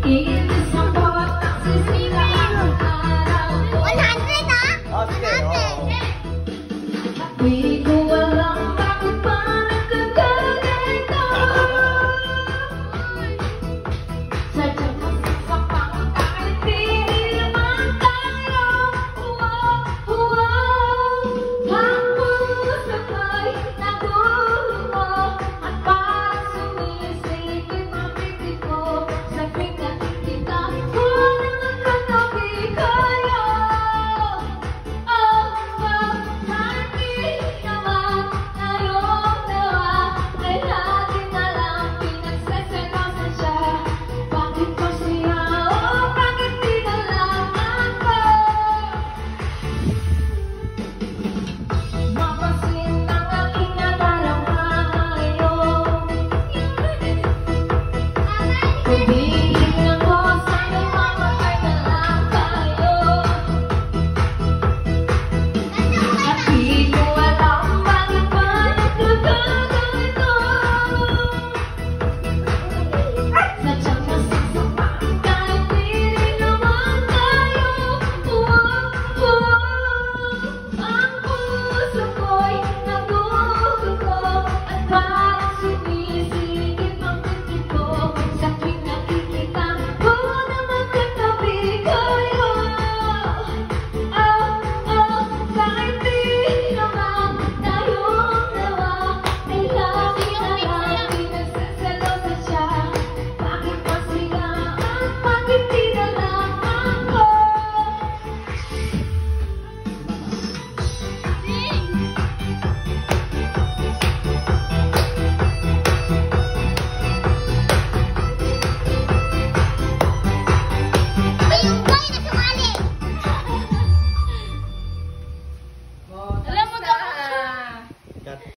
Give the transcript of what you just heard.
Iinis ang bawat taksisira ang araw ko. 100 ah? Oh, sige. 100. Di ko alam bakit pa nagkaganito. Sadyang masasakang kahit di naman tayo. Ang puso ko'y naguluho at parang sumisikip ang pipi ko. Sa tuwing nakikita ko na magkatabi kayo. Kahit di naman tayong dalawa ay lagi na lang pinagseselosan siya. Bakit ba siya o bakit di na lang ako? Mapasin ang aking nadarama ngayon. Kumiling ako, sana mamatay na lang tayo. At di ko alam bakit ba nagkakaganito. Sadyang masasaktan kahit di naman tayo. Ang puso ko'y nagugulo at parang sumisikip ang pipi ko. Sa tuwing nakikita ko na magkatabi kayo. Kahit di naman tayong dalawa ay lagi na lang pinagseselosan siya. Bakit ba siya at bakit di na lang ako? Ay, yung boy na sumali. Alam mo